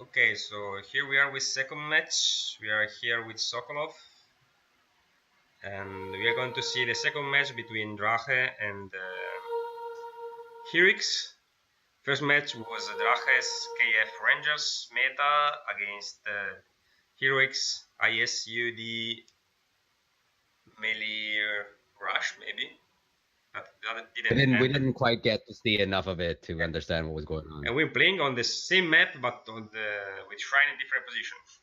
Okay, so here we are with second match. We are here with Sokolov, and we are going to see the second match between Drache and heroex. First match was Drache's KF Rangers meta against heroex ISUD melee rush, maybe. That didn't We end. didn't quite get to see enough of it to understand what was going on. And we're playing on the same map, but with shrine in different positions.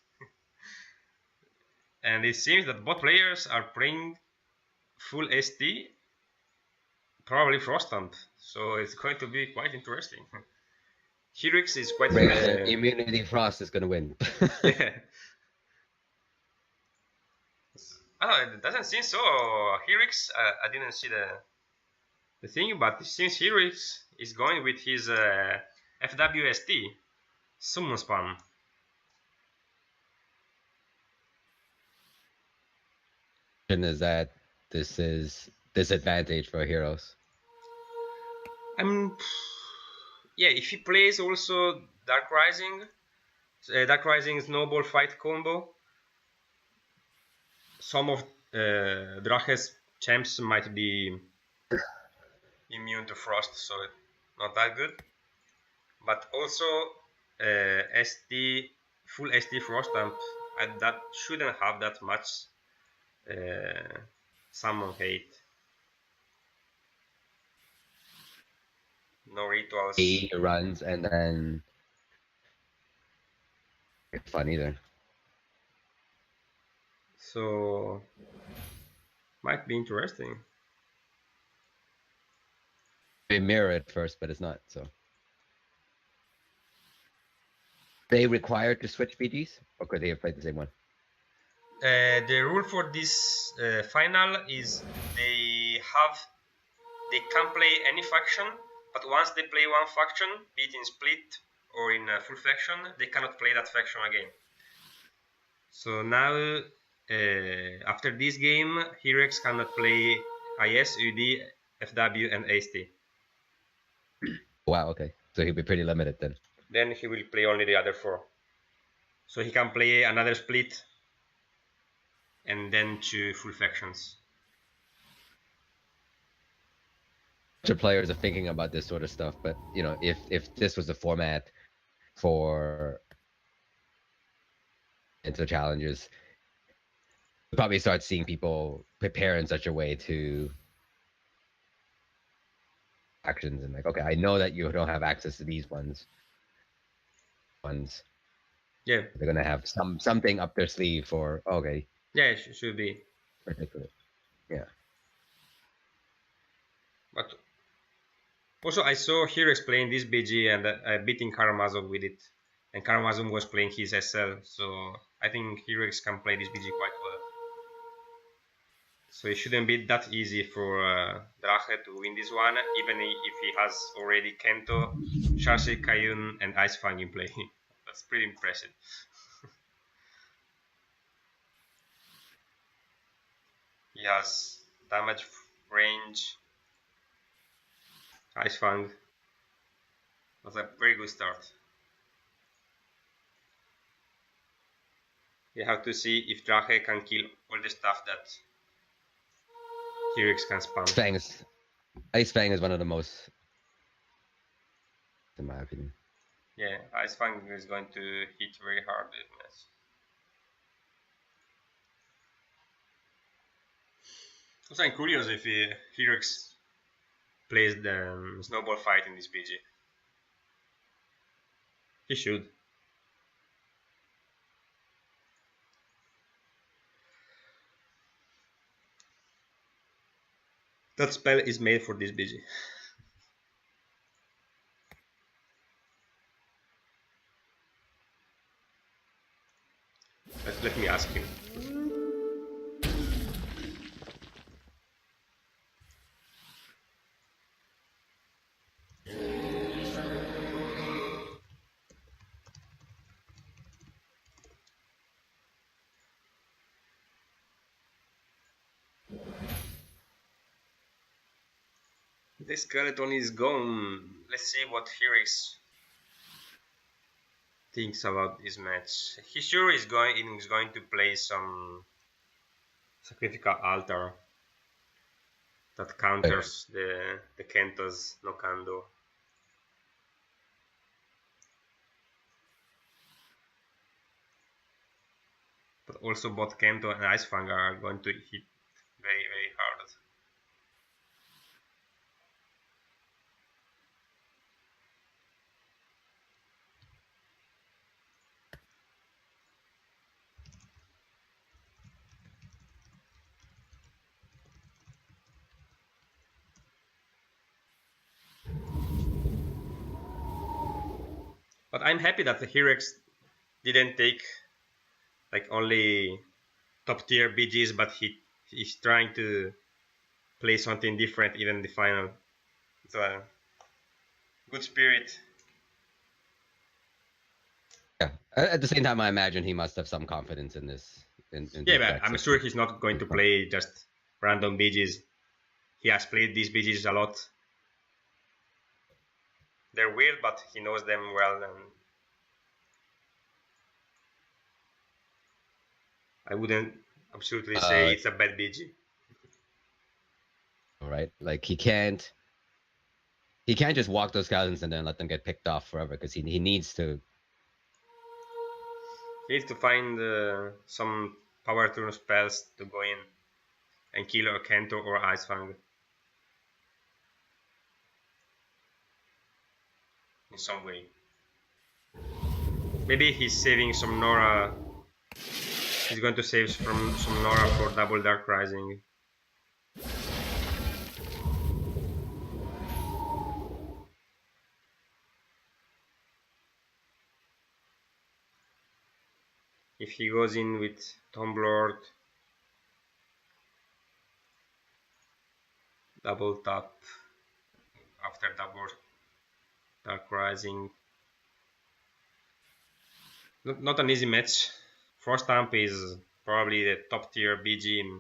And it seems that both players are playing full ST, probably Frostamp, so it's going to be quite interesting. heroex is quite Immunity Frost is going to win. yeah. Oh, it doesn't seem so. heroex, I didn't see the thing, but it seems heroex is going with his FWST summon spam. Is that this is disadvantage for heroes? Yeah, if he plays also Dark Rising Snowball Fight combo, some of Drache's champs might be immune to frost, so not that good. But also full ST Frostamp, that shouldn't have that much summon hate. No rituals. He runs and then it's fun either. So might be interesting. They mirror it first, but it's not. So they required to switch PGs, or could they have played the same one? The rule for this final is they can play any faction, but once they play one faction, be it in split or in full faction, they cannot play that faction again. So now, after this game, heroex cannot play IS, UD, FW, and AST. Wow, okay. So he'll be pretty limited then. Then he will play only the other four. So he can play another split and then 2 full factions. Players are thinking about this sort of stuff, but you know, if this was the format for into challenges, we'll probably start seeing people prepare in such a way to actions and like, okay, I know that you don't have access to these ones. Yeah, they're gonna have something up their sleeve for okay. Yeah, it should be. Ridiculous. Yeah. But also, I saw heroex playing this BG and beating Karamazov with it, and Karamazov was playing his SL, so I think heroex can play this BG quite well. So it shouldn't be that easy for Drache to win this one, even if he has already Kento, Shashi, Kayun, and Ice Fang in play. That's pretty impressive. He has damage, range, Ice Fang. That's a very good start. You have to see if Drache can kill all the stuff that heroex can spam. Ice Fang is one of the most, in my opinion. Yeah, Ice Fang is going to hit very hard this match. Also, I'm curious if heroex plays the snowball fight in this BG. He should. That spell is made for this BG. Let me ask him. The skeleton is gone. Let's see what heroex thinks about this match. He sure is going to play some sacrificial altar that counters the Kento's no Kando. But also both Kento and Icefang are going to hit very, very hard. But I'm happy that the heroex didn't take like only top tier BGs, but he's trying to play something different even in the final. It's a good spirit. Yeah. At the same time, I imagine he must have some confidence in this. In Yeah, this but deck I'm system. sure he's not going to play just random BGs. He has played these BGs a lot. They're weird, but he knows them well, and I wouldn't absolutely say it's a bad BG. Right? Like he can't just walk those skeletons and then let them get picked off forever because he needs to. He needs to find some power turn spells to go in and kill a Kento or Icefang in some way. Maybe he's saving some Nora. He's going to save from some Nora for double Dark Rising. If he goes in with Tomb Lord, double tap after double Dark Rising. Not an easy match. Frost Stamp is probably the top tier BG in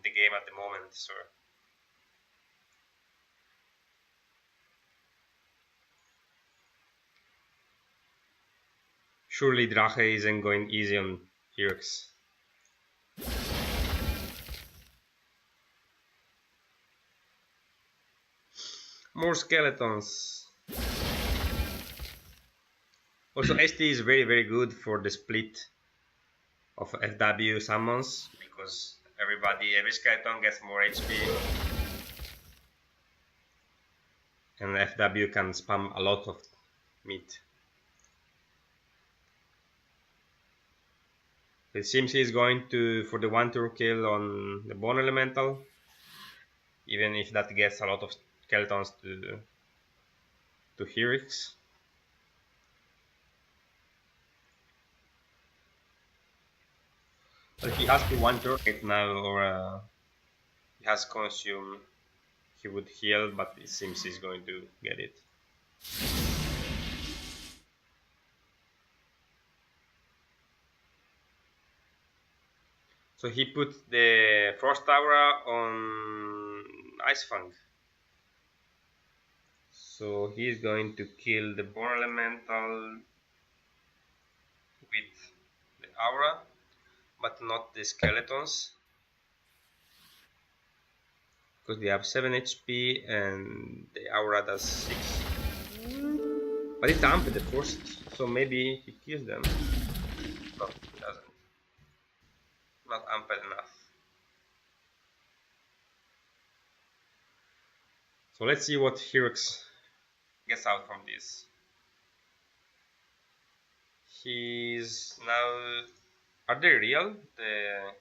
the game at the moment, so surely Drache isn't going easy on heroex. More skeletons. Also, ST is very, very good for the split of FW summons because every skeleton gets more HP, and FW can spam a lot of meat. It seems he's going to for the one turn kill on the Bone Elemental, even if that gets a lot of skeletons to heroex. But he has to one turn it now, or he has consume. He would heal, but it seems he's going to get it. So he put the Frost Aura on Icefang. So he's going to kill the Bone Elemental with the Aura, but not the skeletons. Because they have 7 HP and the Aura does 6. But it's amped the first, so maybe he kills them. No, he doesn't. Not amped enough. So let's see what heroex gets out from this. He's now... Are they real? The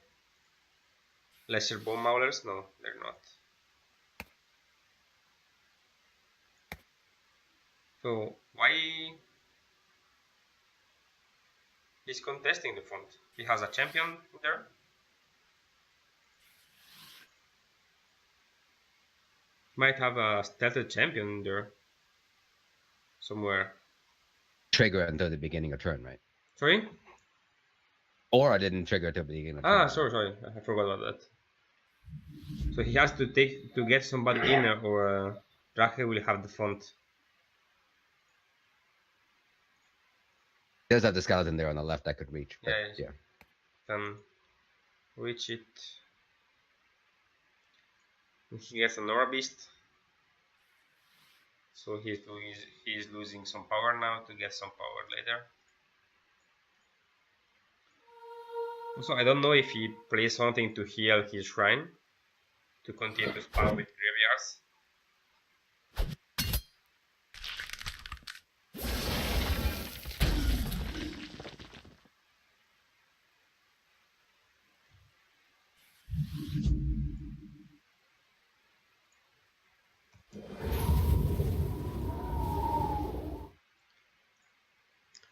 lesser bone maulers? No, they're not. So why he's contesting the front? He has a champion there. Might have a stealth champion there somewhere. Trigger until the beginning of turn, right? Sorry? Or I didn't trigger till the beginning of turn. Sorry, I forgot about that. So he has to get somebody in, or Drache will have the font. He does have the skeleton there on the left that could reach, but Yeah. Then reach it. He gets an aura beast. So he's losing some power now to get some power later. Also, I don't know if he plays something to heal his shrine to continue to spam with graveyards.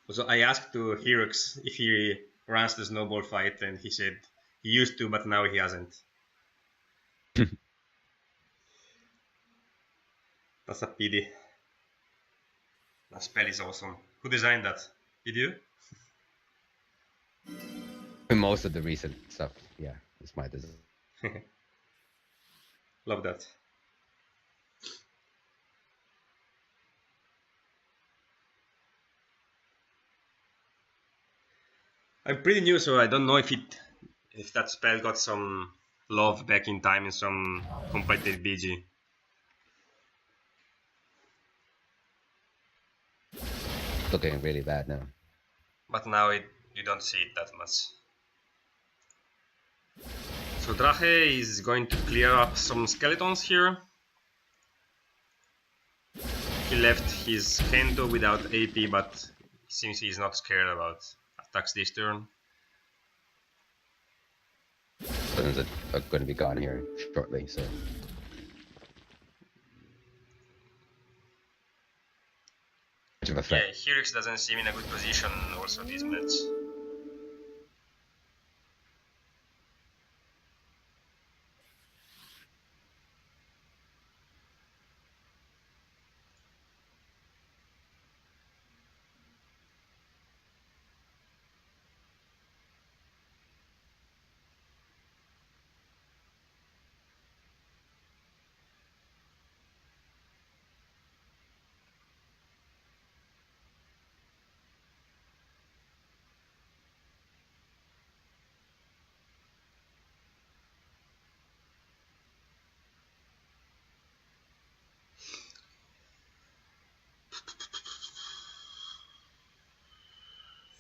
Also, I asked to heroex if he runs the snowball fight, and he said he used to, but now he hasn't. That's a pity. That spell is awesome. Who designed that? Did you? most of the recent stuff, yeah, it's my design. Love that. I'm pretty new, so I don't know if that spell got some love back in time in some completed BG. Looking really bad now. But now you don't see it that much. So Drache is going to clear up some skeletons here. He left his Kendo without AP, but it seems he's not scared about attacks this turn. Skeletons are going to be gone here shortly, so. Much of a Yeah, heroex doesn't seem in a good position also this match.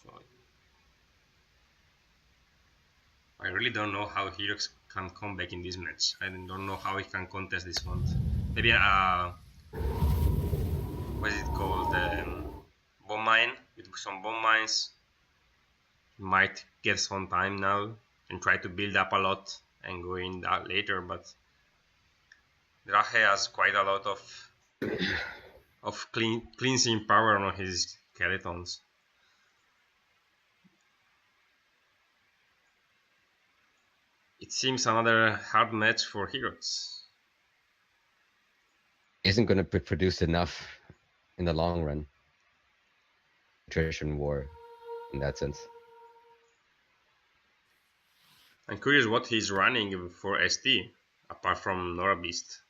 So I really don't know how heroex can come back in this match. I don't know how he can contest this one. Maybe what is it called? Bomb mine with some bomb mines. Might get some time now and try to build up a lot and go in that later, but Drache has quite a lot of cleansing power on his skeletons. It seems another hard match for heroes. Isn't going to produce enough in the long run. Attrition war, in that sense. I'm curious what he's running for ST, apart from Nora Beast.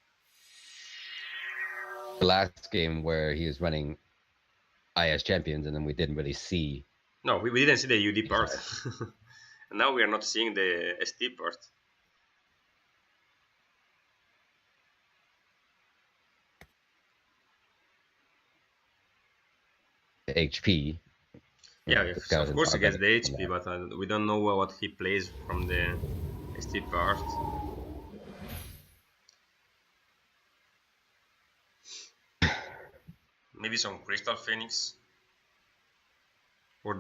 The last game where he was running IS champions, and then we didn't really see. No, we didn't see the UD part. And now we are not seeing the ST part. HP. Yeah, of course he gets the HP, but we don't know what he plays from the ST part. Maybe some Crystal Phoenix. Or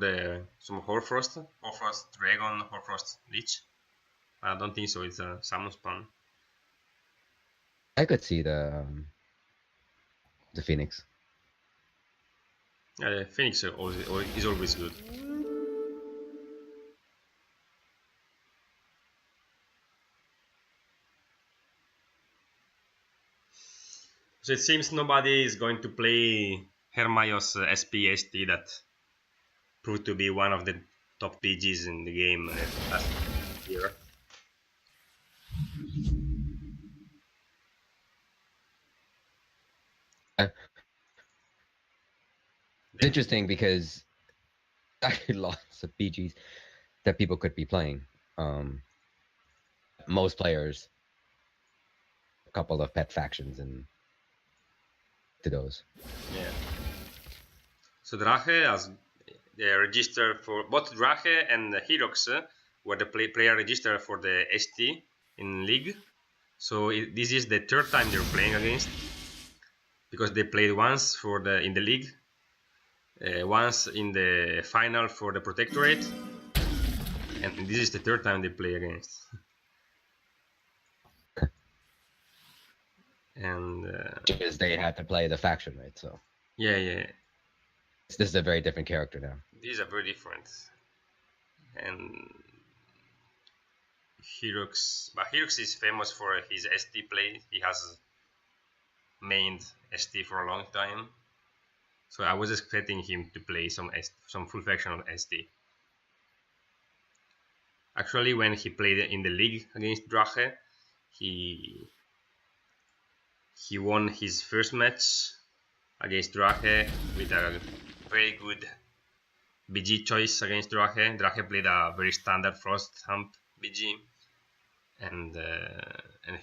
some Horfrost Dragon, Horfrost Lich. I don't think so, it's a summon spawn. I could see the Phoenix. Yeah, the Phoenix is always good. So it seems nobody is going to play Hermaios SPST that proved to be one of the top PGs in the game last year. It's interesting because actually lots of BGs that people could be playing. Most players, a couple of pet factions and to those. Yeah. So drache as register for both drache and heroex were the player register for the ST in league. So this is the third time they're playing against, because they played once for the in the league, once in the final for the protectorate, and this is the third time they play against. And Because they had to play the faction, right? So yeah, this is a very different character now. these are very different. And Heroex is famous for his ST play. He has mained ST for a long time, so I was expecting him to play some full faction on ST. Actually, when he played in the league against Drache, he won his first match against Drache with a very good BG choice against Drache. Drache played a very standard Frost Hump BG, and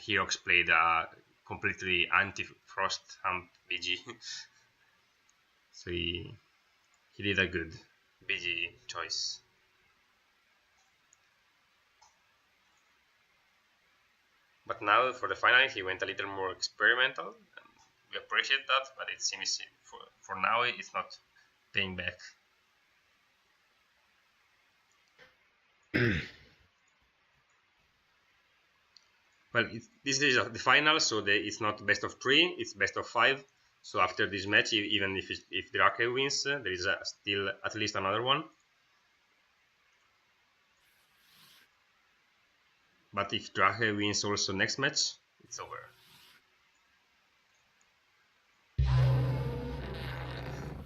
Herox played a completely anti-Frost Hump BG. So he did a good BG choice. But now for the final, he went a little more experimental. We appreciate that, but it seems for now it's not paying back. Well, this is the final, so it's not best of 3, it's best of 5. So after this match, even if Drake wins, there is still at least another one. But if Drake wins also next match, it's over.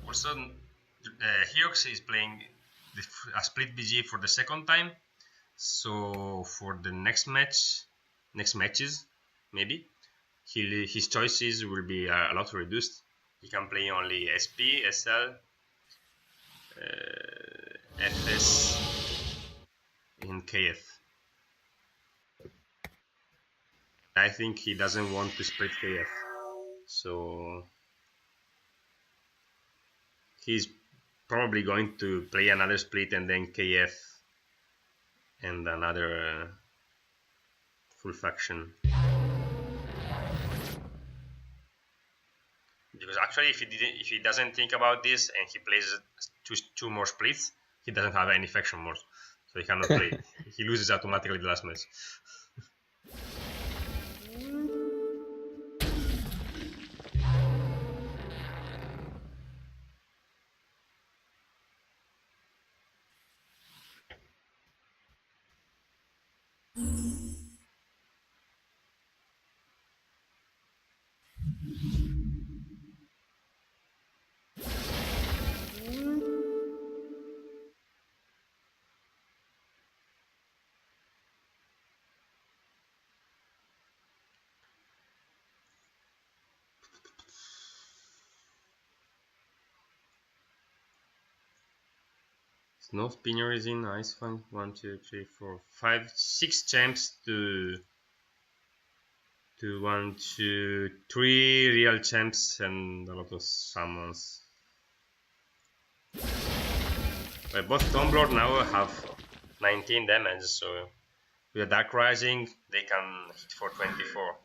Also, Herox is playing a split BG for the second time. So for the next matches, maybe, his choices will be a lot reduced. He can play only SP, SL, FS, and KF. I think he doesn't want to split KF, so he's probably going to play another split and then KF and another full faction. Because actually, if he doesn't think about this and he plays two more splits, he doesn't have any faction more, so he cannot play. He loses automatically the last match. No spinner is in. Nice fun. 1, 2, 3, 4, 5, 6 champs to 1, 2, 3 real champs and a lot of summons. But both Tomblord now have 19 damage, so with a Dark Rising they can hit for 24.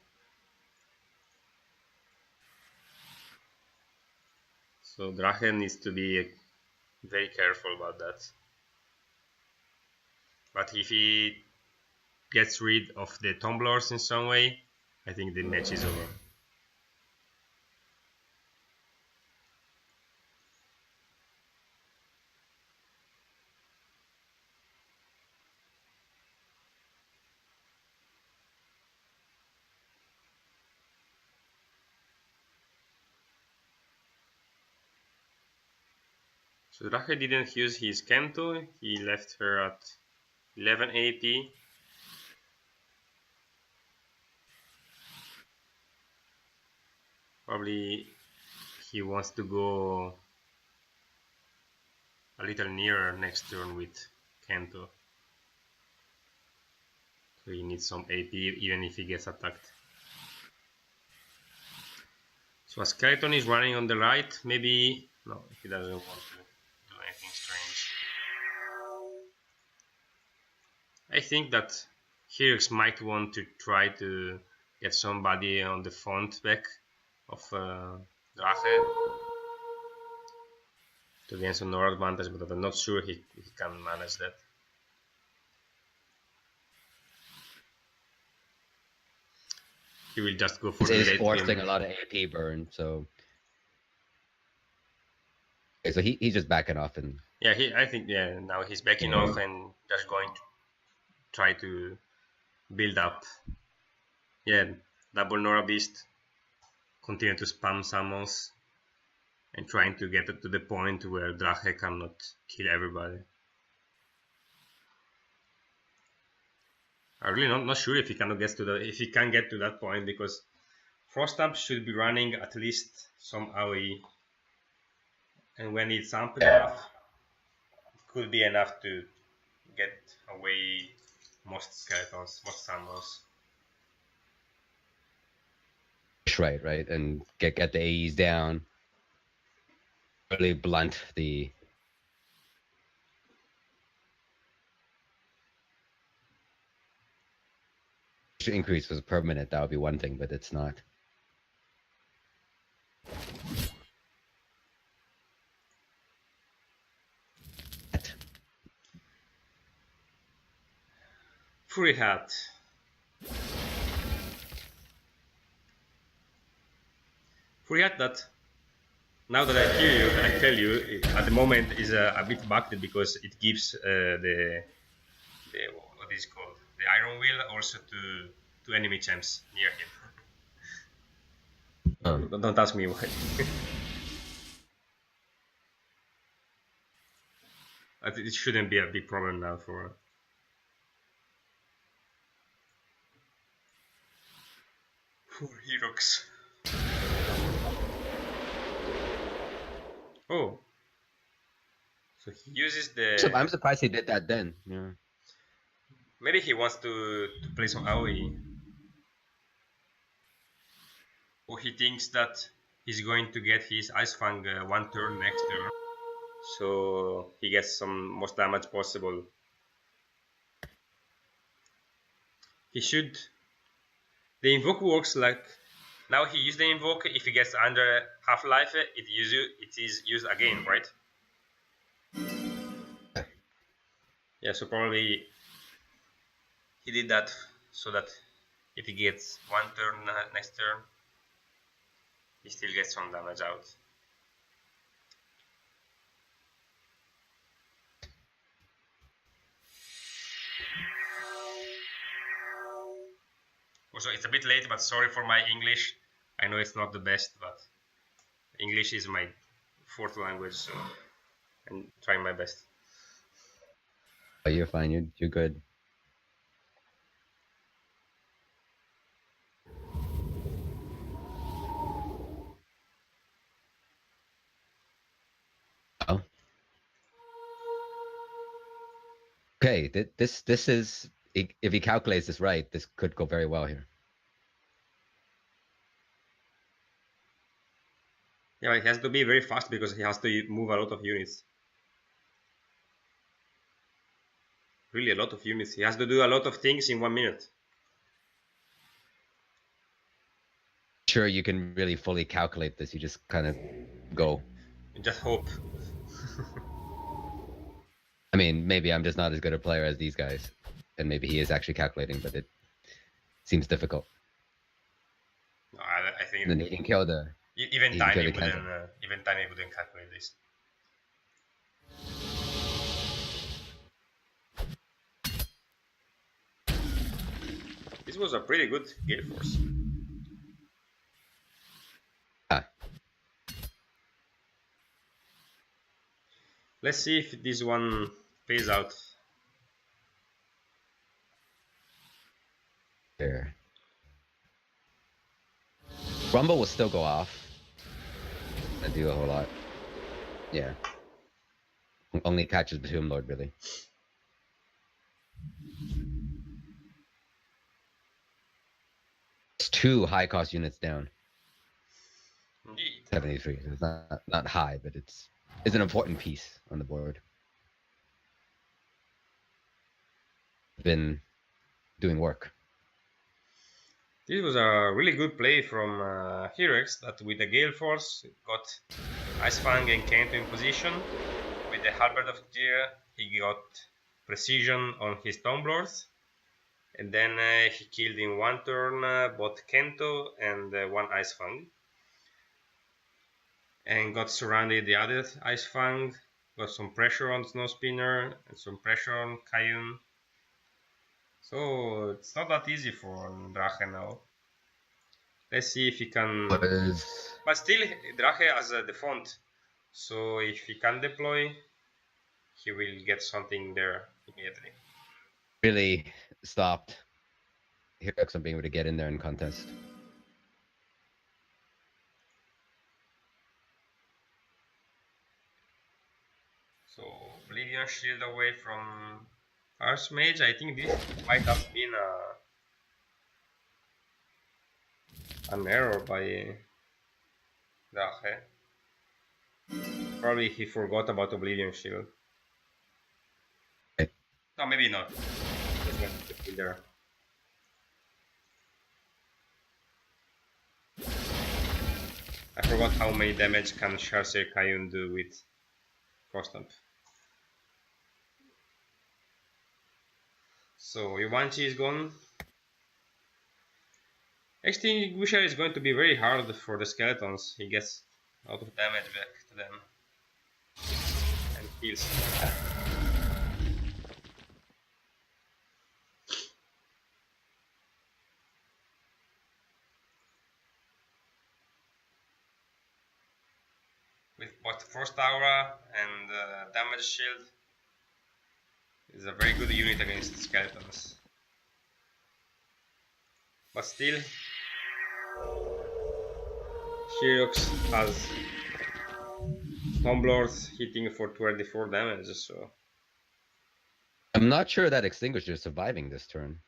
So Drache needs to be very careful about that. But if he gets rid of the Tumblers in some way, I think the match is over. So Drache didn't use his Kento, he left her at 11 AP. Probably he wants to go a little nearer next turn with Kento. So he needs some AP even if he gets attacked. So a skeleton is running on the right, maybe... No, he doesn't want to do anything strange. I think that heroex might want to try to get somebody on the front back of drache to gain some Nora advantage, but I'm not sure he can manage that. He will just go for the It is late forcing game. a lot of AP burn, so... Okay, so he's just backing off and... Yeah, I think now he's backing off and just going to try to build up. Yeah, double Nora Beast, continue to spam summons, and trying to get it to the point where drache cannot kill everybody. I'm really not sure if he cannot get to if he can get to that point, because Frost Stamp should be running at least some AoE, and when it's amped enough, it could be enough to get away most skeletons, most summons. Right, and get the AEs down. Really blunt the... increase was permanent, that would be one thing, but it's not. Fury Hat. Fury Hat that, now that I hear you, I tell you, at the moment is a bit bugged because it gives the what is it called, the Iron Will also to enemy champs near him. Don't ask me why. I think it shouldn't be a big problem now for heroex. Oh, so he uses the... I'm surprised he did that then. Yeah. Maybe he wants to play some AoE. Or he thinks that he's going to get his Ice Fang one turn next turn, so he gets some most damage possible. He should... The invoke works like... Now he used the invoke, if he gets under half life, it is used again, right? Yeah, so probably he did that so that if he gets one turn next turn, he still gets some damage out. Also, it's a bit late, but sorry for my English. I know it's not the best, but English is my fourth language, so I'm trying my best. Oh, you're fine. You're good. Oh. Okay, this is, if he calculates this right, this could go very well here. Yeah, it has to be very fast because he has to move a lot of units. Really a lot of units. He has to do a lot of things in 1 minute. Sure, you can really fully calculate this. You just kind of go. Just hope. I mean, maybe I'm just not as good a player as these guys, and maybe he is actually calculating, but it seems difficult. No, I think... And then he can kill the... Even Tiny wouldn't calculate this. This was a pretty good Gale Force. Ah. Let's see if this one pays out. There. Rumble will still go off. I do a whole lot. Yeah. Only catches the Tomb Lord, really. It's 2 high cost units down. Indeed. 73. So it's not high, but it's an important piece on the board. Been doing work. This was a really good play from heroex that with the Gale Force got Ice Fang and Kento in position. With the Halberd of Tyr he got precision on his Tomblords. And then he killed in one turn both Kento and one Ice Fang. And got surrounded the other Ice Fang. Got some pressure on Snow Spinner and some pressure on Kayun. So it's not that easy for Drache now. Let's see if he can. But still, Drache has the font. So if he can deploy, he will get something there immediately. Really stopped heroex from being able to get in there in contest. So Oblivion Shield away from Archmage. I think this might have been an error by Drache. Probably he forgot about Oblivion Shield. No, maybe not. Just want to be there. I forgot how many damage can Sharcer Kayun do with Frostamp. So Yubanchi is gone. Extinguisher is going to be very hard for the skeletons. He gets a lot of damage back to them. And heals. With both Frost Aura and Damage Shield, is a very good unit against skeletons. But still, Sherox has Tomblords hitting for 24 damage, so... I'm not sure that Extinguisher is surviving this turn.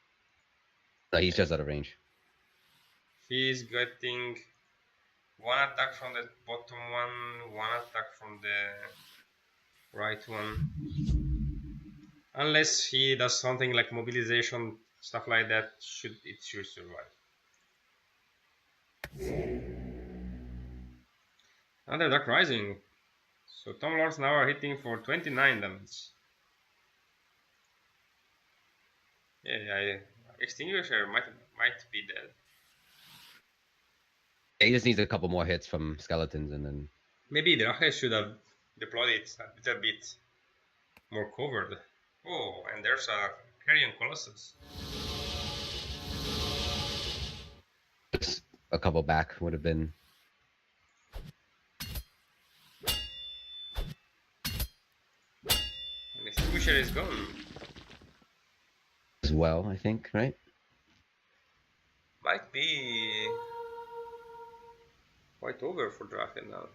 No, he's just out of range. He's getting one attack from the bottom one attack from the right one. Unless he does something like mobilization, stuff like that, it should survive. Another Dark Rising. So Tomlords now are hitting for 29 damage. Yeah, Extinguisher might be dead. He just needs a couple more hits from skeletons and then... Maybe Drache should have deployed it a little bit more covered. Oh, and there's a Carrion Colossus. Just a couple back would have been... And Extinguisher is gone. As well, I think, right? Might be quite over for Drache now.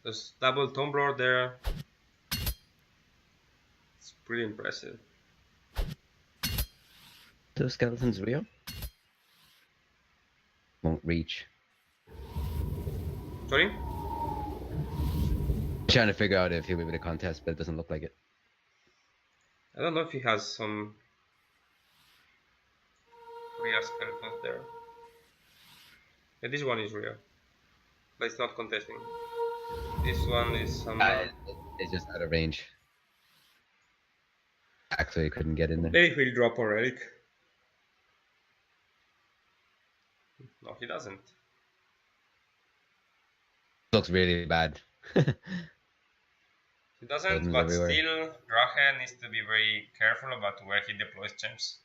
There's double Tomblor there. It's pretty impressive. Those skeletons real? Won't reach. Sorry? Trying to figure out if he'll be able to contest, but it doesn't look like it. I don't know if he has some real skeletons there. Yeah, this one is real, but it's not contesting. This one is some... it's just out of range. Actually, couldn't get in there. Maybe he'll drop a relic. No, he doesn't. Looks really bad. He doesn't, but everywhere. Still, Drache needs to be very careful about where he deploys gems.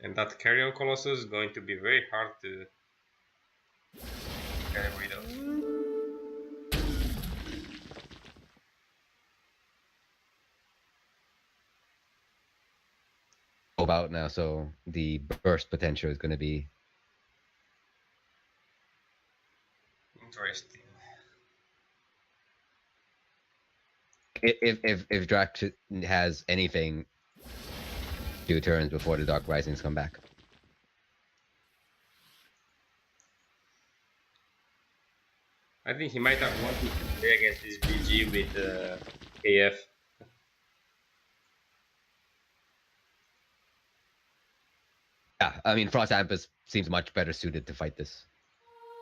And that Carrion Colossus is going to be very hard to get rid of. Out now, so the burst potential is going to be interesting. If drache has anything, 2 turns before the Dark Risings come back. I think he might have wanted to play against this BG with KF. Yeah, I mean Frost Ampus seems much better suited to fight this.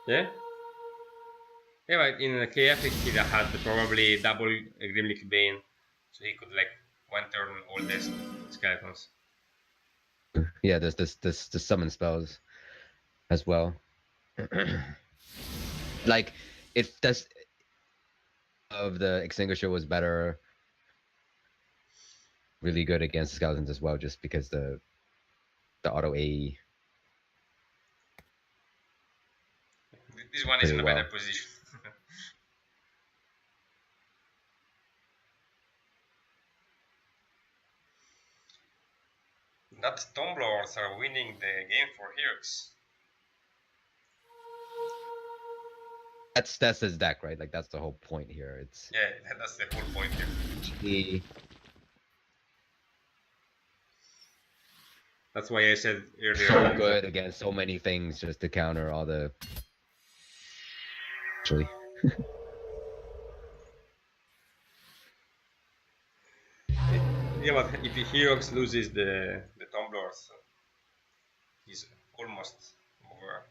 Yeah? Yeah, but in KF he had probably double Grimlick Bane, so he could like one turn all these skeletons. Yeah, there's the summon spells as well. Like if that's of the Extinguisher was better, really good against the skeletons as well, just because the auto AE. This one is Pretty in a well. better position. That Stormlords are winning the game for heroex. That's his deck, right? Like that's the whole point here. It's Yeah, that's the whole point here. he That's why I said earlier. so good against so many things just to counter all the. Actually, Yeah, but if heroex loses the Stormlords, he's almost over.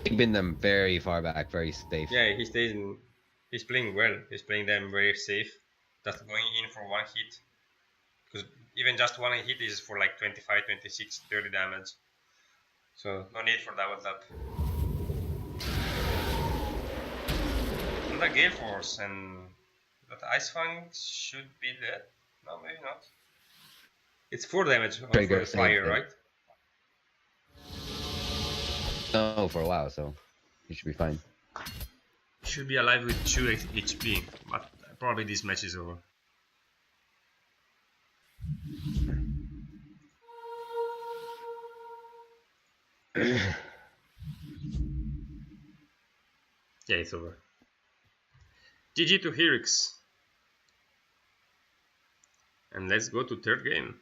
keeping them very far back, very safe. Yeah, he stays in. He's playing well. He's playing them very safe. Just going in for one hit. Because even just one hit is for like 25, 26, 30 damage. So no need for double tap. Another Gale Force and that Ice Fang should be dead. No, maybe not. It's 4 damage on Trigger fire, saved it. right? No, for a while, so he should be fine. Should be alive with 2 HP, but probably this match is over. Yeah, it's over. GG to heroex. And let's go to third game.